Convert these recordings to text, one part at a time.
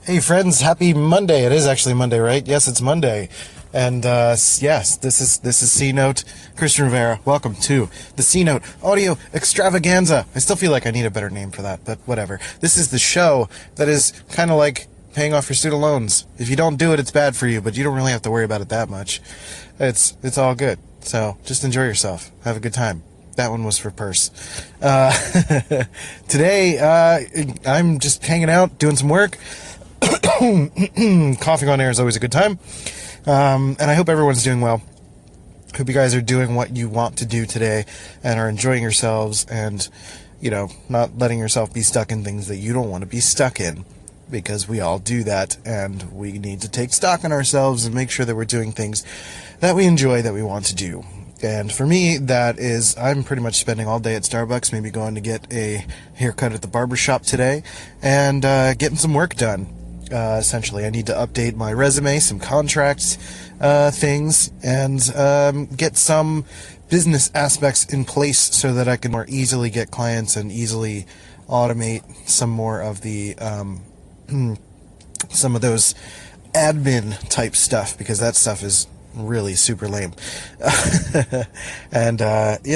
Hey friends, happy Monday. It is actually Monday, right? Yes, it's Monday. And yes, this is CNOTE. Christian Rivera. Welcome to the CNOTE Audio Extravaganza. I still feel like I need a better name for that, but whatever. This is the show that is kind of like paying off your student loans. If you don't do it, it's bad for you, but you don't really have to worry about it that much. It's all good. So just enjoy yourself. Have a good time. That one was for purse. Today, I'm just hanging out, doing some work. Coughing on air is always a good time. And I hope everyone's doing well. Hope you guys are doing what you want to do today and are enjoying yourselves and, not letting yourself be stuck in things that you don't want to be stuck in. Because we all do that, and we need to take stock in ourselves and make sure that we're doing things that we enjoy, that we want to do. And for me, that is, I'm pretty much spending all day at Starbucks, maybe going to get a haircut at the barber shop today, and getting some work done. Essentially, I need to update my resume, some contracts, things, and get some business aspects in place so that I can more easily get clients and easily automate some more of the some of those admin type stuff, because that stuff is really super lame. And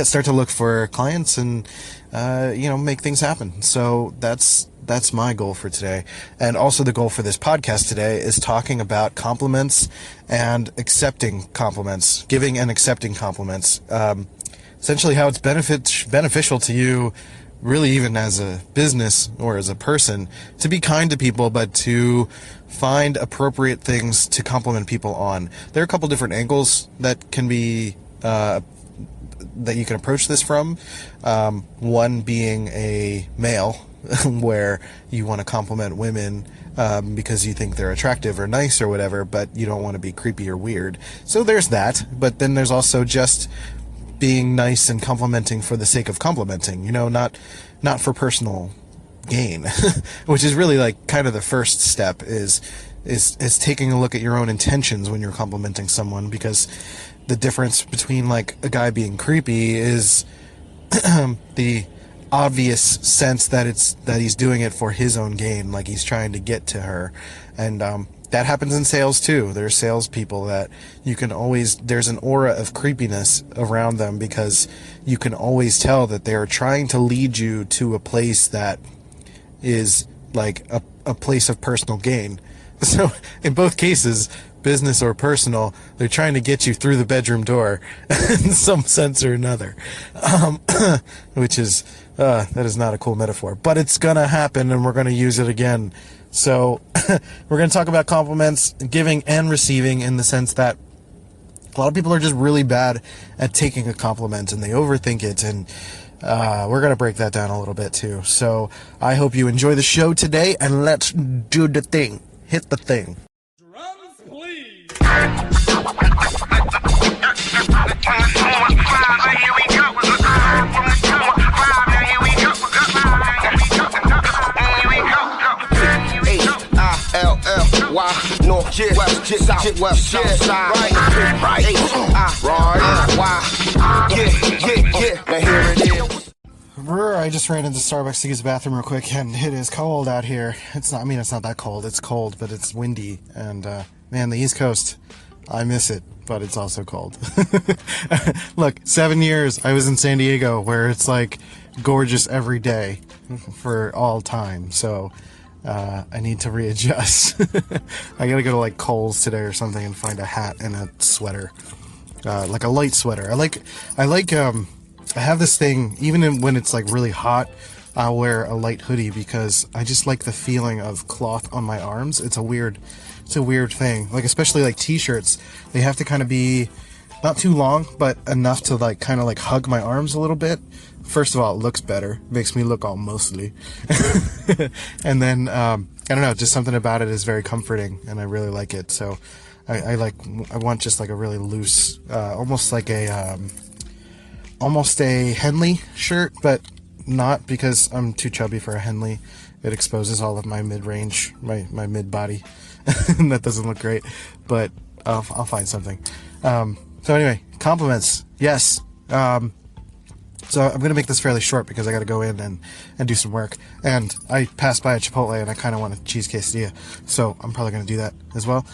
start to look for clients and make things happen. So that's my goal for today. And also the goal for this podcast today is talking about compliments and accepting compliments, giving and accepting compliments. Essentially how it's beneficial to you, really, even as a business or as a person, to be kind to people, but to find appropriate things to compliment people on. There are a couple different angles that can be that you can approach this from. One being a male, where you want to compliment women because you think they're attractive or nice or whatever, but you don't want to be creepy or weird. So there's that. But then there's also just being nice and complimenting for the sake of complimenting, not for personal gain, which is really like kind of the first step is taking a look at your own intentions when you're complimenting someone, because the difference between like a guy being creepy is the obvious sense that he's doing it for his own gain, like he's trying to get to her. And that happens in sales too. There's salespeople that there's an aura of creepiness around them, because you can always tell that they're trying to lead you to a place that is like a place of personal gain. So in both cases, business or personal, they're trying to get you through the bedroom door in some sense or another. Which is, that is not a cool metaphor, but it's gonna happen, and we're gonna use it again. So we're going to talk about compliments, giving and receiving, in the sense that a lot of people are just really bad at taking a compliment, and they overthink it, and we're going to break that down a little bit too. So I hope you enjoy the show today, and let's do the thing. Hit the thing. Drums, please. Why north, west, south, side, right, now here it is. I just ran into Starbucks to use the bathroom real quick, and it is cold out here. It's not that cold. It's cold, but it's windy, and man, the East Coast, I miss it, but it's also cold. Look, 7 years I was in San Diego, where it's like gorgeous every day for all time. So I need to readjust. I gotta go to like Kohl's today or something and find a hat and a sweater, like a light sweater. I have this thing, even when it's like really hot, I'll wear a light hoodie, because I just like the feeling of cloth on my arms. It's a weird thing. Like, especially like t-shirts, they have to kind of be not too long, but enough to like kind of like hug my arms a little bit. First of all, it looks better, makes me look all mostly. And then, I don't know, just something about it is very comforting, and I really like it. So I want just like a really loose, almost a Henley shirt, but not, because I'm too chubby for a Henley. It exposes all of my mid-range, my mid-body, and that doesn't look great, but I'll find something. So anyway, compliments. Yes. So I'm going to make this fairly short because I got to go in and do some work. And I passed by a Chipotle and I kind of want a cheese quesadilla. So I'm probably going to do that as well.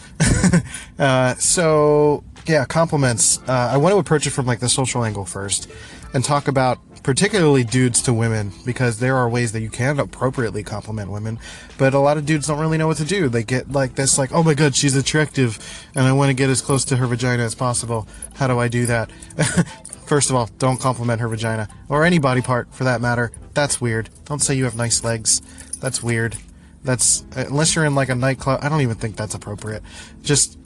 So yeah, compliments. I want to approach it from like the social angle first and talk about particularly dudes to women, because there are ways that you can appropriately compliment women, but a lot of dudes don't really know what to do. They get like this, like, oh my god, she's attractive and I want to get as close to her vagina as possible. How do I do that? First of all, don't compliment her vagina, or any body part for that matter. That's weird. Don't say you have nice legs. That's weird. That's, unless you're in like a nightclub, I don't even think that's appropriate. Just,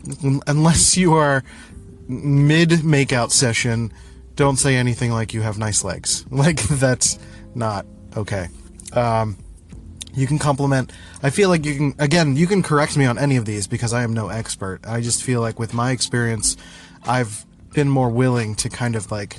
unless you are mid-makeout session, don't say anything like you have nice legs. Like, that's not okay. You can compliment. I feel like you can, again, you can correct me on any of these because I am no expert. I just feel like with my experience, I've been more willing to kind of like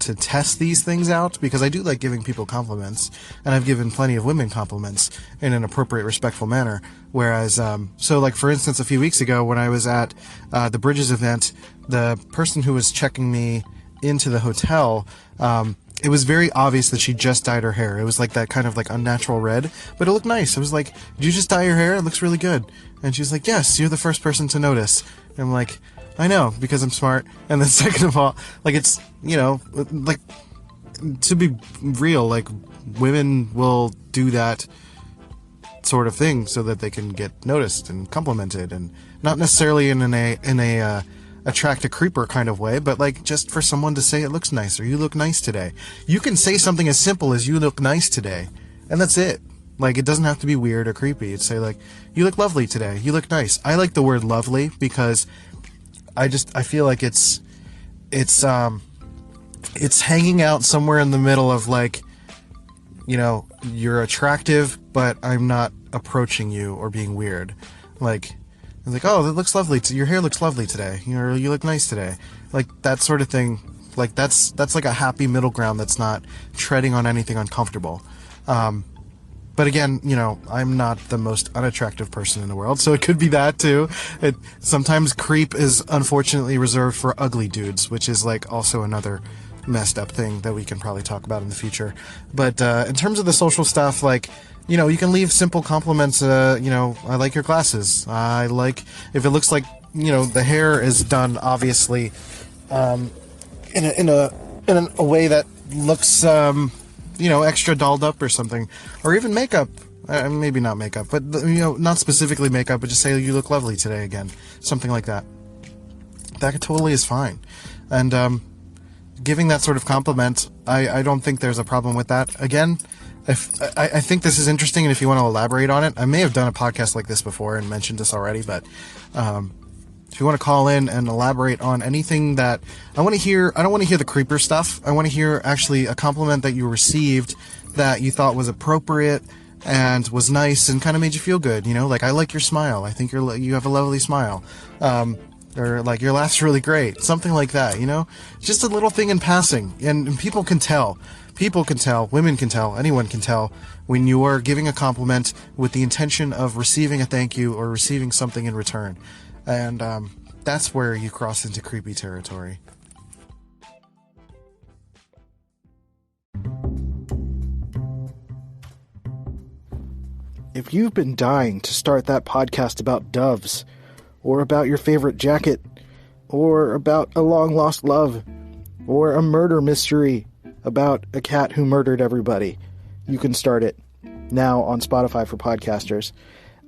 to test these things out, because I do like giving people compliments, and I've given plenty of women compliments in an appropriate, respectful manner. Whereas, so like for instance, a few weeks ago when I was at the Bridges event, the person who was checking me into the hotel, it was very obvious that she just dyed her hair. It was like that kind of like unnatural red, but it looked nice. I was like, did you just dye your hair? It looks really good. And she's like, yes, you're the first person to notice. And I'm like, I know, because I'm smart. And then second of all, like, it's, you know, like, to be real, like, women will do that sort of thing so that they can get noticed and complimented, and not necessarily in a attract a creeper kind of way, but like just for someone to say it looks nice, or you look nice today. You can say something as simple as you look nice today, and that's it. Like, it doesn't have to be weird or creepy. It's say like, you look lovely today, you look nice. I like the word lovely because I feel like it's hanging out somewhere in the middle of like, you know, you're attractive, but I'm not approaching you or being weird. Like, it's like, oh, that looks lovely. Your hair looks lovely today. You look nice today. Like, that sort of thing. Like, that's like a happy middle ground that's not treading on anything uncomfortable. But again, you know, I'm not the most unattractive person in the world, so it could be that too. Sometimes creep is unfortunately reserved for ugly dudes, which is like also another messed up thing that we can probably talk about in the future. But in terms of the social stuff, like, you know, you can leave simple compliments. You know, I like your glasses. I like, if it looks like, you know, the hair is done obviously in a way that looks you know, extra dolled up or something, or even makeup. Maybe not makeup, but you know, not specifically makeup, but just say you look lovely today again, something like that. That totally is fine. And giving that sort of compliment, I don't think there's a problem with that. Again, if I think this is interesting, and if you want to elaborate on it, I may have done a podcast like this before and mentioned this already, but if you want to call in and elaborate on anything that I want to hear, I don't want to hear the creeper stuff. I want to hear actually a compliment that you received that you thought was appropriate and was nice and kind of made you feel good. You know, like, I like your smile. I think you have a lovely smile. Or like, your laugh's really great. Something like that, you know, just a little thing in passing. And people can tell. People can tell. Women can tell. Anyone can tell when you are giving a compliment with the intention of receiving a thank you or receiving something in return. And that's where you cross into creepy territory. If you've been dying to start that podcast about doves, or about your favorite jacket, or about a long-lost love, or a murder mystery about a cat who murdered everybody, you can start it now on Spotify for podcasters.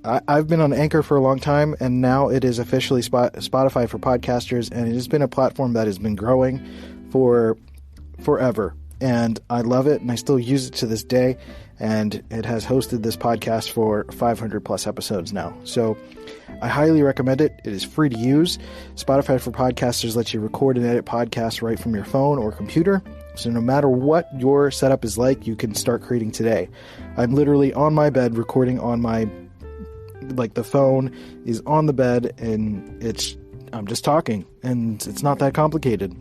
I've been on Anchor for a long time, and now it is officially Spotify for podcasters, and it has been a platform that has been growing for forever. And I love it, and I still use it to this day, and it has hosted this podcast for 500 plus episodes now. So I highly recommend it. It is free to use. Spotify for podcasters lets you record and edit podcasts right from your phone or computer. So no matter what your setup is like, you can start creating today. I'm literally on my bed recording on my, like, the phone is on the bed, and I'm just talking, and it's not that complicated.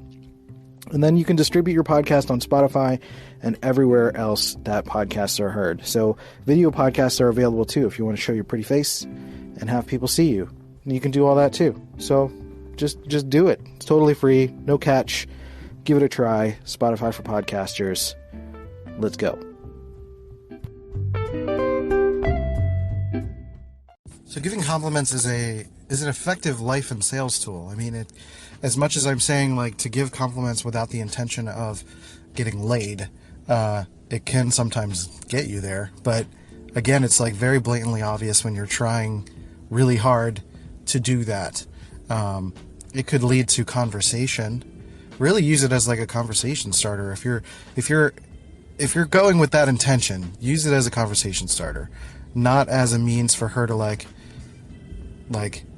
And then you can distribute your podcast on Spotify and everywhere else that podcasts are heard. So video podcasts are available too if you want to show your pretty face and have people see you. And you can do all that too. So just do it. It's totally free, no catch. give it a try. Spotify for podcasters. Let's go. So giving compliments is an effective life and sales tool. I mean, as much as I'm saying like to give compliments without the intention of getting laid, it can sometimes get you there. But again, it's like very blatantly obvious when you're trying really hard to do that. It could lead to conversation. Really use it as like a conversation starter. If you're going with that intention, use it as a conversation starter, not as a means for her to like,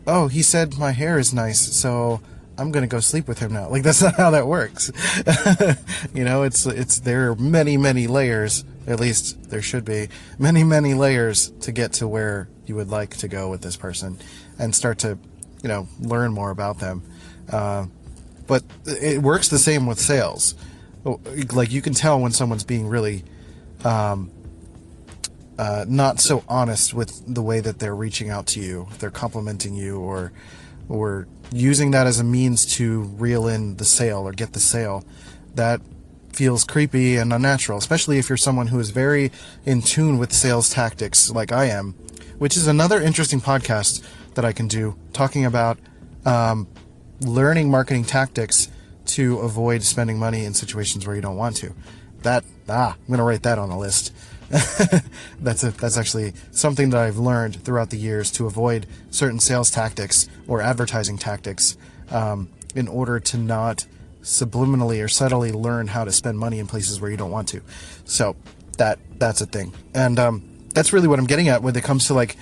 oh, he said my hair is nice, so I'm gonna go sleep with him now. Like, that's not how that works. You know, there are many, many layers, at least there should be, many, many layers to get to where you would like to go with this person and start to, you know, learn more about them. But it works the same with sales. Like, you can tell when someone's being really not so honest with the way that they're reaching out to you, if they're complimenting you, or using that as a means to reel in the sale or get the sale. That feels creepy and unnatural, especially if you're someone who is very in tune with sales tactics like I am, which is another interesting podcast that I can do, talking about learning marketing tactics to avoid spending money in situations where you don't want to. I'm going to write that on the list. That's actually something that I've learned throughout the years to avoid certain sales tactics or advertising tactics in order to not subliminally or subtly learn how to spend money in places where you don't want to. So that's a thing. And that's really what I'm getting at when it comes to like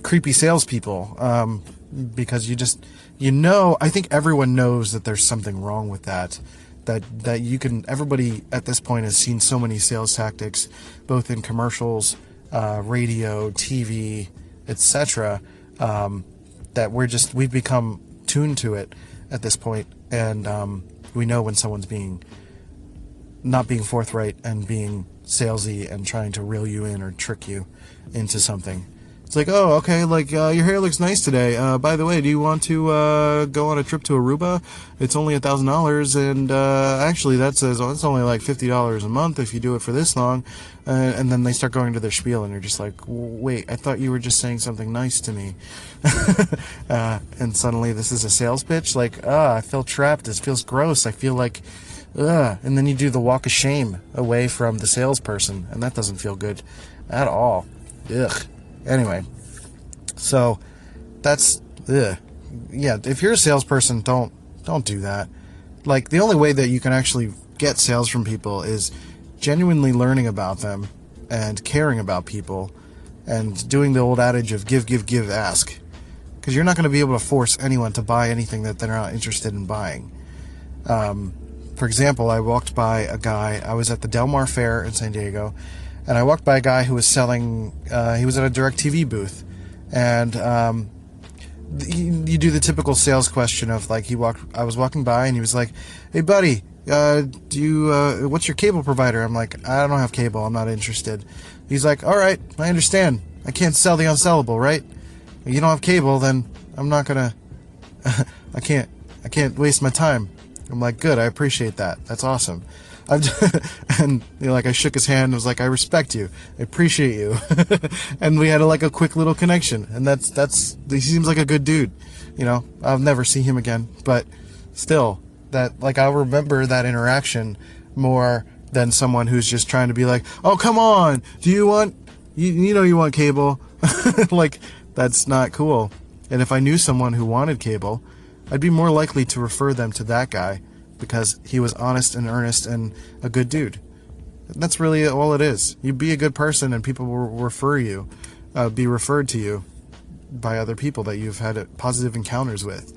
creepy salespeople, because I think everyone knows that there's something wrong with that. Everybody at this point has seen so many sales tactics, both in commercials, radio, TV, etc., that we've become tuned to it at this point, and we know when someone's not being forthright and being salesy and trying to reel you in or trick you into something. It's like, oh, okay, like, your hair looks nice today. By the way, do you want to go on a trip to Aruba? It's only $1,000, and actually that says, oh, it's only like $50 a month if you do it for this long. And then they start going to their spiel, and you're just like, wait, I thought you were just saying something nice to me. And suddenly this is a sales pitch? Like, I feel trapped. This feels gross. I feel like, and then you do the walk of shame away from the salesperson, and that doesn't feel good at all. Ugh. Anyway, so that's, yeah, if you're a salesperson, don't do that. Like, the only way that you can actually get sales from people is genuinely learning about them and caring about people and doing the old adage of give, ask. Because you're not going to be able to force anyone to buy anything that they're not interested in buying. For example, I walked by a guy, I was at the Del Mar Fair in San Diego, and I walked by a guy who was selling, he was at a DirecTV booth, and you do the typical sales question of like, I was walking by and he was like, hey buddy, what's your cable provider? I'm like, I don't have cable, I'm not interested. He's like, alright, I understand, I can't sell the unsellable, right? You don't have cable, then I'm not gonna, I can't waste my time. I'm like, good, I appreciate that, that's awesome. And I shook his hand and was like, I respect you, I appreciate you. And we had a quick little connection, and he seems like a good dude. I'll never see him again, but still, I'll remember that interaction more than someone who's just trying to be like, oh, come on, do you want, you want cable? That's not cool. And if I knew someone who wanted cable, I'd be more likely to refer them to that guy, because he was honest and earnest and a good dude. That's really all it is. You be a good person and people will be referred to you by other people that you've had positive encounters with.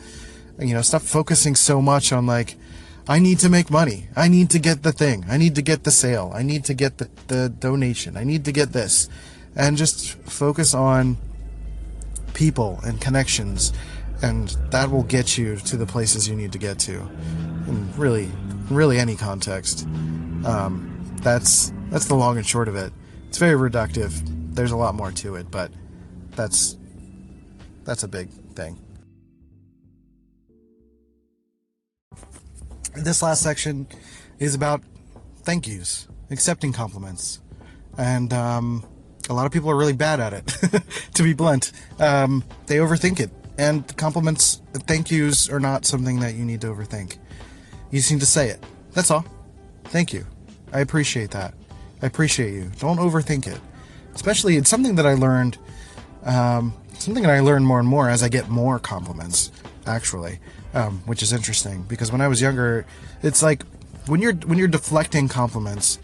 And, stop focusing so much on I need to make money. I need to get the thing. I need to get the sale. I need to get the donation. I need to get this. And just focus on people and connections, and that will get you to the places you need to get to. In really any context. That's the long and short of it. It's very reductive. There's a lot more to it, but that's a big thing. In this last section, is about thank yous, accepting compliments. And a lot of people are really bad at it, to be blunt. They overthink it. And compliments, thank yous are not something that you need to overthink. You just need to say it. That's all. Thank you. I appreciate that. I appreciate you. Don't overthink it. Especially, it's something that I learned, more and more as I get more compliments, actually, which is interesting. Because when I was younger, it's like, when you're deflecting compliments,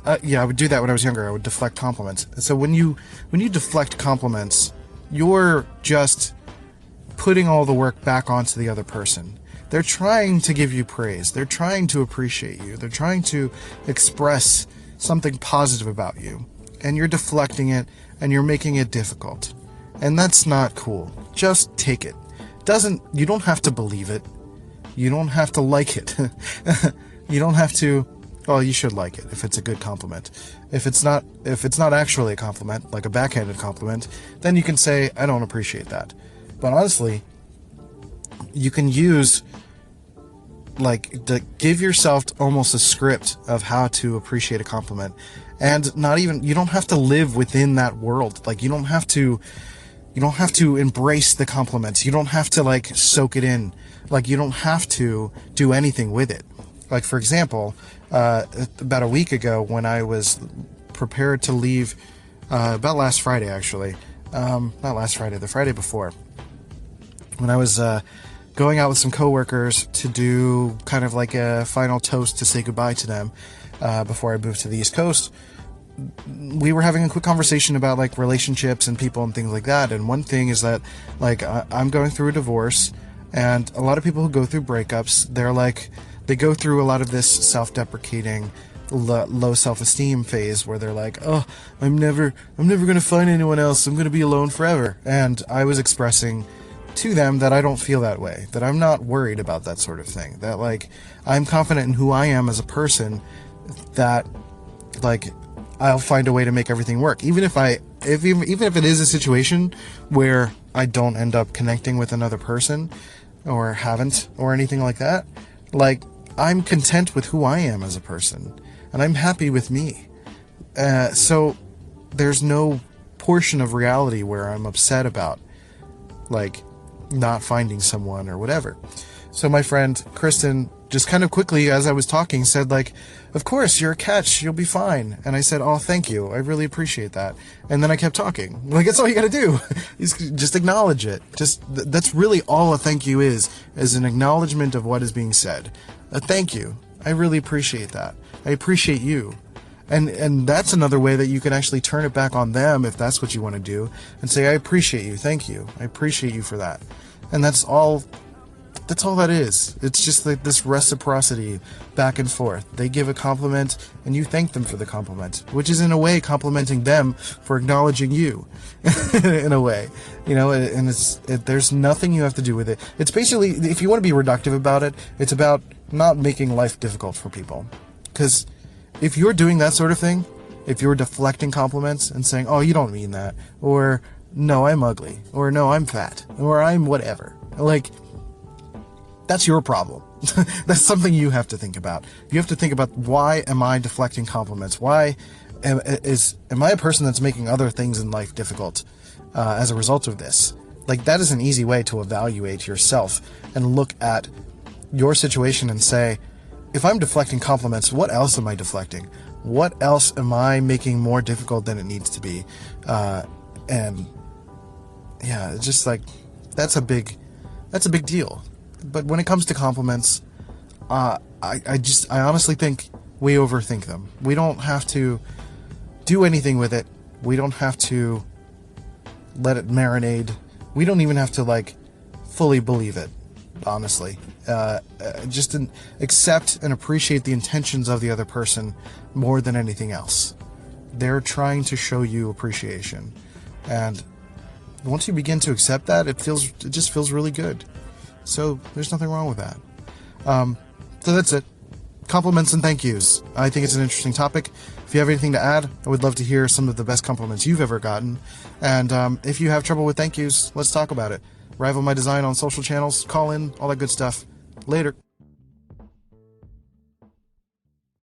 I would do that when I was younger. I would deflect compliments. So when you deflect compliments, you're just putting all the work back onto the other person. They're trying to give you praise. They're trying to appreciate you. They're trying to express something positive about you. And you're deflecting it, and you're making it difficult. And that's not cool. Just take it. You don't have to believe it. You don't have to like it. You don't have to, well, you should like it if it's a good compliment. If it's not actually a compliment, like a backhanded compliment, then you can say, I don't appreciate that. But honestly, you can use, to give yourself almost a script of how to appreciate a compliment. And you don't have to live within that world. You don't have to embrace the compliments. You don't have to, soak it in. You don't have to do anything with it. For example, about a week ago when I was prepared to leave, about last Friday, actually. Not last Friday, the Friday before. When I was going out with some coworkers to do kind of like a final toast to say goodbye to them before I moved to the East Coast, we were having a quick conversation about relationships and people and things like that. And one thing is that I'm going through a divorce, and a lot of people who go through breakups, they go through a lot of this self-deprecating, low self-esteem phase where they're like, oh, I'm never going to find anyone else. I'm going to be alone forever. And I was expressing to them that I don't feel that way, that I'm not worried about that sort of thing, that I'm confident in who I am as a person, that I'll find a way to make everything work, even if it is a situation where I don't end up connecting with another person or haven't or anything like that. I'm content with who I am as a person, and I'm happy with me. So there's no portion of reality where I'm upset about not finding someone or whatever. So my friend Kristen just kind of quickly, as I was talking, said of course, you're a catch, you'll be fine. And I said, oh, thank you, I really appreciate that. And then I kept talking. That's all you gotta do. Just acknowledge it. That's really all a thank you is an acknowledgement of what is being said. A thank you. I really appreciate that. I appreciate you. And that's another way that you can actually turn it back on them if that's what you want to do, and say, I appreciate you, thank you, I appreciate you for that. And that's all that is. It's just this reciprocity back and forth. They give a compliment and you thank them for the compliment, which is in a way complimenting them for acknowledging you in a way, and there's nothing you have to do with it. It's basically, if you want to be reductive about it, it's about not making life difficult for people. Because if you're doing that sort of thing, if you're deflecting compliments and saying, oh, you don't mean that, or no, I'm ugly, or no, I'm fat, or I'm whatever, that's your problem. That's something you have to think about. You have to think about, why am I deflecting compliments? Why am I a person that's making other things in life difficult as a result of this? That is an easy way to evaluate yourself and look at your situation and say, if I'm deflecting compliments, what else am I deflecting? What else am I making more difficult than it needs to be? And yeah, it's just that's a big deal. But when it comes to compliments, I honestly think we overthink them. We don't have to do anything with it. We don't have to let it marinate. We don't even have to fully believe it, honestly. Just accept and appreciate the intentions of the other person more than anything else. They're trying to show you appreciation, and once you begin to accept that, it just feels really good. So there's nothing wrong with that. So that's it. Compliments and thank yous. I think it's an interesting topic. If you have anything to add, I would love to hear some of the best compliments you've ever gotten. And if you have trouble with thank yous, let's talk about it. Rival My Design on social channels, call in, all that good stuff. Later.